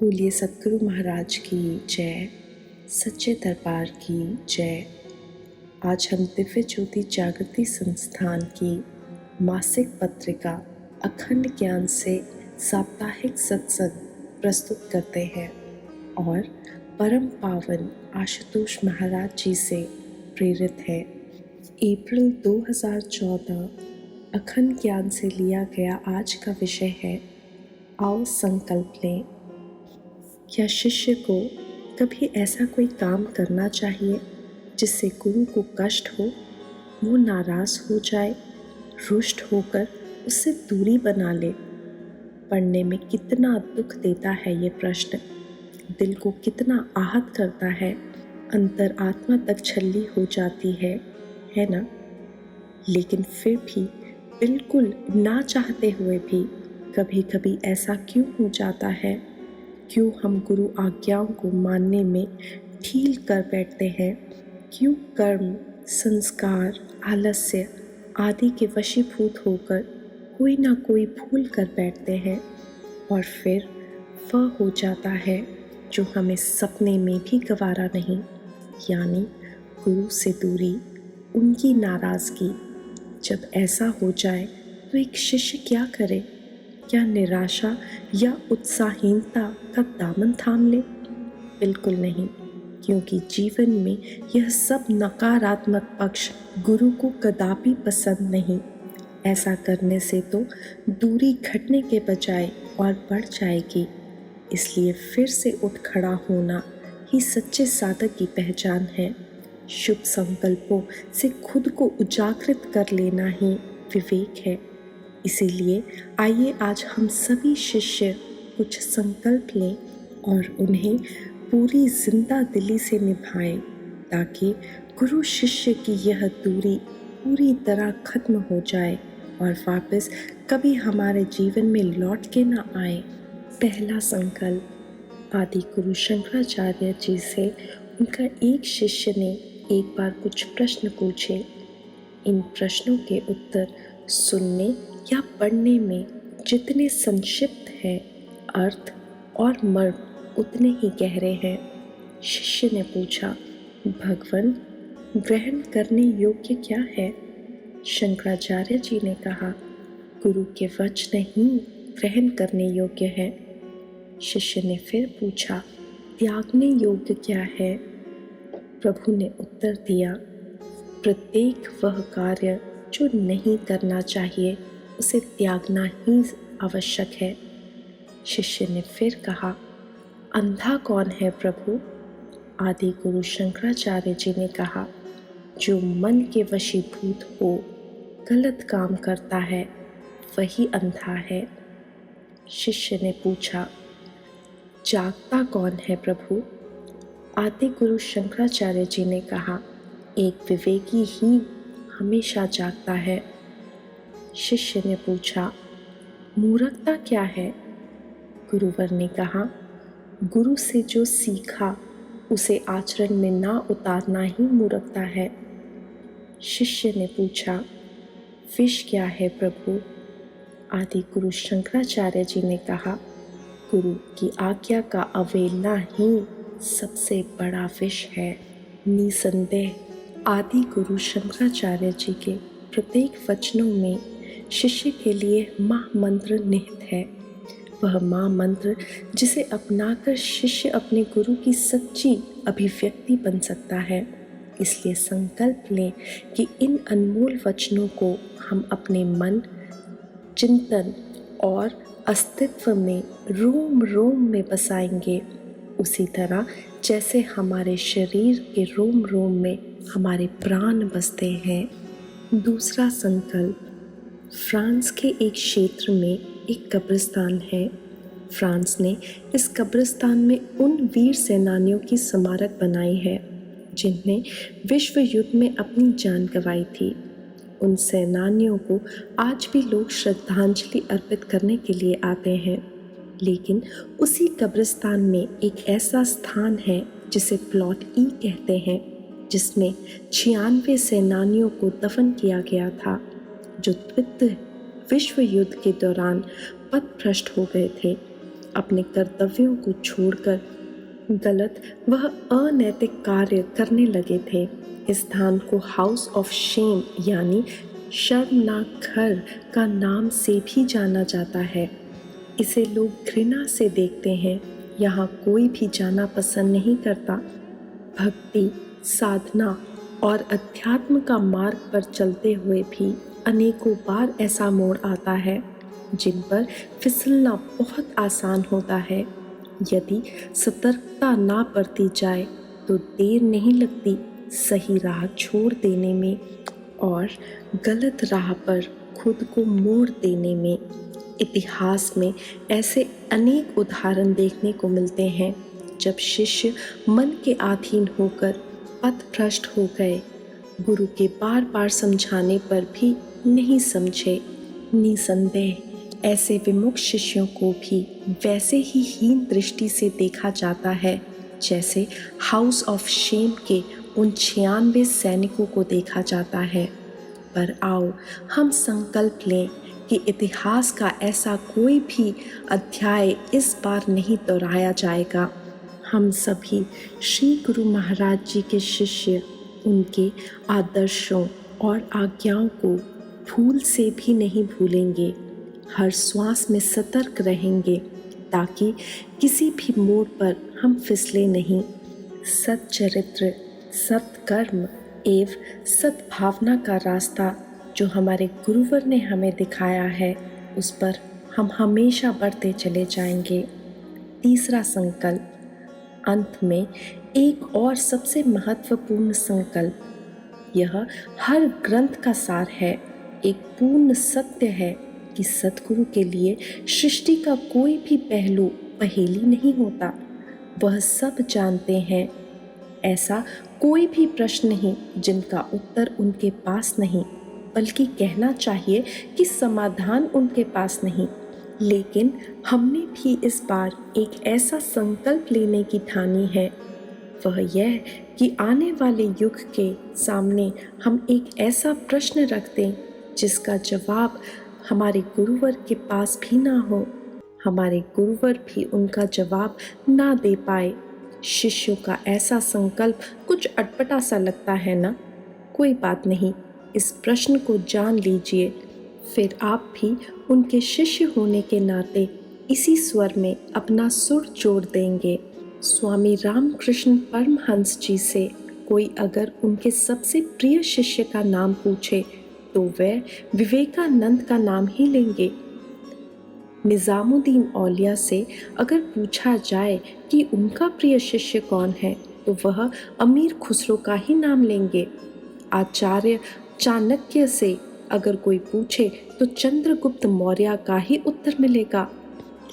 बोलिए सतगुरु महाराज की जय, सच्चे दरबार की जय। आज हम दिव्य ज्योति जागृति संस्थान की मासिक पत्रिका अखंड ज्ञान से साप्ताहिक सत्संग प्रस्तुत करते हैं और परम पावन आशुतोष महाराज जी से प्रेरित है। अप्रैल 2014 अखंड ज्ञान से लिया गया आज का विषय है, आओ संकल्प लें। क्या शिष्य को कभी ऐसा कोई काम करना चाहिए जिससे गुरु को कष्ट हो, वो नाराज हो जाए, रुष्ट होकर उससे दूरी बना ले? पढ़ने में कितना दुख देता है ये प्रश्न, दिल को कितना आहत करता है, अंतर आत्मा तक छल्ली हो जाती है ना? लेकिन फिर भी बिल्कुल ना चाहते हुए भी कभी कभी ऐसा क्यों हो जाता है? क्यों हम गुरु आज्ञाओं को मानने में ढील कर बैठते हैं? क्यों कर्म, संस्कार, आलस्य आदि के वशीभूत होकर कोई ना कोई भूल कर बैठते हैं? और फिर वह हो जाता है जो हमें सपने में भी गवारा नहीं, यानी गुरु से दूरी, उनकी नाराज़गी। जब ऐसा हो जाए तो एक शिष्य क्या करे? क्या निराशा या उत्साहहीनता का दामन थाम ले? बिल्कुल नहीं, क्योंकि जीवन में यह सब नकारात्मक पक्ष गुरु को कदापि पसंद नहीं। ऐसा करने से तो दूरी घटने के बजाय और बढ़ जाएगी। इसलिए फिर से उठ खड़ा होना ही सच्चे साधक की पहचान है। शुभ संकल्पों से खुद को उजागृत कर लेना ही विवेक है। इसीलिए आइए आज हम सभी शिष्य कुछ संकल्प लें और उन्हें पूरी जिंदा दिली से निभाएं, ताकि गुरु शिष्य की यह दूरी पूरी तरह खत्म हो जाए और वापस कभी हमारे जीवन में लौट के ना आए। पहला संकल्प। आदि गुरु शंकराचार्य जी से उनका एक शिष्य ने एक बार कुछ प्रश्न पूछे। इन प्रश्नों के उत्तर सुनने या पढ़ने में जितने संक्षिप्त हैं, अर्थ और मर्म उतने ही गहरे हैं। शिष्य ने पूछा, भगवान, ग्रहण करने योग्य क्या है? शंकराचार्य जी ने कहा, गुरु के वचन ही ग्रहण करने योग्य है। शिष्य ने फिर पूछा, त्यागने योग्य क्या है? प्रभु ने उत्तर दिया, प्रत्येक वह कार्य जो नहीं करना चाहिए उसे त्यागना ही आवश्यक है। शिष्य ने फिर कहा, अंधा कौन है प्रभु? आदि गुरु शंकराचार्य जी ने कहा, जो मन के वशीभूत हो, गलत काम करता है, वही अंधा है। शिष्य ने पूछा, जागता कौन है प्रभु? आदि गुरु शंकराचार्य जी ने कहा, एक विवेकी ही हमेशा जागता है। शिष्य ने पूछा, मूर्खता क्या है? गुरुवर ने कहा, गुरु से जो सीखा उसे आचरण में ना उतारना ही मूर्खता है। शिष्य ने पूछा, विष क्या है प्रभु? आदि गुरु शंकराचार्य जी ने कहा, गुरु की आज्ञा का अवहेलना ही सबसे बड़ा विष है। निसंदेह आदि गुरु शंकराचार्य जी के प्रत्येक वचनों में शिष्य के लिए महामंत्र निहित है। वह महामंत्र जिसे अपनाकर शिष्य अपने गुरु की सच्ची अभिव्यक्ति बन सकता है। इसलिए संकल्प लें कि इन अनमोल वचनों को हम अपने मन, चिंतन और अस्तित्व में रोम रोम में बसाएंगे, उसी तरह जैसे हमारे शरीर के रोम रोम में हमारे प्राण बसते हैं। दूसरा संकल्प। फ्रांस के एक क्षेत्र में एक कब्रिस्तान है। फ्रांस ने इस कब्रिस्तान में उन वीर सेनानियों की स्मारक बनाई है जिन्हें विश्व युद्ध में अपनी जान गंवाई थी। उन सेनानियों को आज भी लोग श्रद्धांजलि अर्पित करने के लिए आते हैं। लेकिन उसी कब्रिस्तान में एक ऐसा स्थान है जिसे प्लॉट ई कहते हैं, जिसमें 96 सेनानियों को दफन किया गया था जो द्वितीय विश्व युद्ध के दौरान पथभ्रष्ट हो गए थे। अपने कर्तव्यों को छोड़कर गलत वह अनैतिक कार्य करने लगे थे। इस स्थान को हाउस ऑफ शेम यानी शर्मनाक घर का नाम से भी जाना जाता है। इसे लोग घृणा से देखते हैं। यहाँ कोई भी जाना पसंद नहीं करता। भक्ति, साधना और अध्यात्म का मार्ग पर चलते हुए भी अनेकों बार ऐसा मोड़ आता है जिन पर फिसलना बहुत आसान होता है। यदि सतर्कता ना बरती जाए तो देर नहीं लगती सही राह छोड़ देने में और गलत राह पर खुद को मोड़ देने में। इतिहास में ऐसे अनेक उदाहरण देखने को मिलते हैं जब शिष्य मन के अधीन होकर पथभ्रष्ट हो गए, गुरु के बार बार समझाने पर भी नहीं समझे। निसंदेह ऐसे विमुख शिष्यों को भी वैसे ही हीन दृष्टि से देखा जाता है जैसे हाउस ऑफ शेम के उन 96 सैनिकों को देखा जाता है। पर आओ हम संकल्प लें कि इतिहास का ऐसा कोई भी अध्याय इस बार नहीं दोहराया जाएगा। हम सभी श्री गुरु महाराज जी के शिष्य उनके आदर्शों और आज्ञाओं को भूल से भी नहीं भूलेंगे। हर श्वास में सतर्क रहेंगे ताकि किसी भी मोड़ पर हम फिसले नहीं। सच्चरित्र, सत्कर्म एवं सद्भावना का रास्ता जो हमारे गुरुवर ने हमें दिखाया है उस पर हम हमेशा बढ़ते चले जाएंगे। तीसरा संकल्प, अंत में एक और सबसे महत्वपूर्ण संकल्प, यह हर ग्रंथ का सार है। एक पूर्ण सत्य है कि सद्गुरु के लिए सृष्टि का कोई भी पहलू पहेली नहीं होता। वह सब जानते हैं। ऐसा कोई भी प्रश्न नहीं जिनका उत्तर उनके पास नहीं, बल्कि कहना चाहिए कि समाधान उनके पास नहीं। लेकिन हमने भी इस बार एक ऐसा संकल्प लेने की ठानी है, वह यह कि आने वाले युग के सामने हम एक ऐसा प्रश्न रख दें जिसका जवाब हमारे गुरुवर के पास भी ना हो, हमारे गुरुवर भी उनका जवाब ना दे पाए। शिष्यों का ऐसा संकल्प कुछ अटपटा सा लगता है ना? कोई बात नहीं, इस प्रश्न को जान लीजिए, फिर आप भी उनके शिष्य होने के नाते इसी स्वर में अपना सुर जोड़ देंगे। स्वामी रामकृष्ण परमहंस जी से कोई अगर उनके सबसे प्रिय शिष्य का नाम पूछे तो वह विवेकानंद का नाम ही लेंगे। निज़ामुद्दीन औलिया से अगर पूछा जाए कि उनका प्रिय शिष्य कौन है तो वह अमीर खुसरो का ही नाम लेंगे। आचार्य चाणक्य से अगर कोई पूछे तो चंद्रगुप्त मौर्य का ही उत्तर मिलेगा।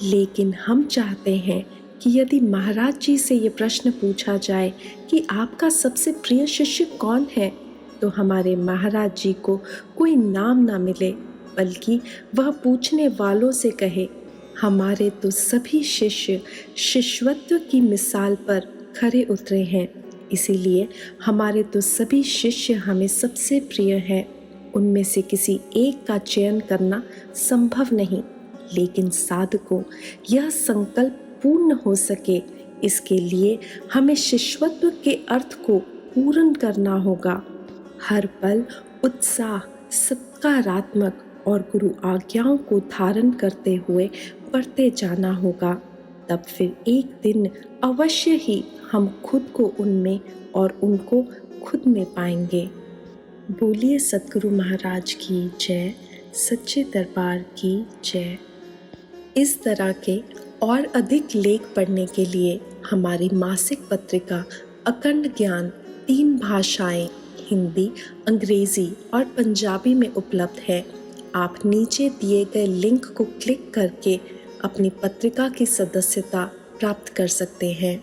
लेकिन हम चाहते हैं कि यदि महाराज जी से ये प्रश्न पूछा जाए कि आपका सबसे प्रिय शिष्य कौन है, तो हमारे महाराज जी को कोई नाम ना मिले, बल्कि वह पूछने वालों से कहे, हमारे तो सभी शिष्य शिष्यत्व की मिसाल पर खरे उतरे हैं, इसीलिए हमारे तो सभी शिष्य हमें सबसे प्रिय हैं। उनमें से किसी एक का चयन करना संभव नहीं, लेकिन साधकों यह संकल्प पूर्ण हो सके इसके लिए हमें शिष्यत्व के अर्थ को पूर्ण करना होगा। हर पल उत्साह, सकारात्मक और गुरु आज्ञाओं को धारण करते हुए बढ़ते जाना होगा। तब फिर एक दिन अवश्य ही हम खुद को उनमें और उनको खुद में पाएंगे। बोलिए सतगुरु महाराज की जय, सच्चे दरबार की जय। इस तरह के और अधिक लेख पढ़ने के लिए हमारी मासिक पत्रिका अखंड ज्ञान 3 भाषाएं हिंदी, अंग्रेजी और पंजाबी में उपलब्ध है। आप नीचे दिए गए लिंक को क्लिक करके अपनी पत्रिका की सदस्यता प्राप्त कर सकते हैं।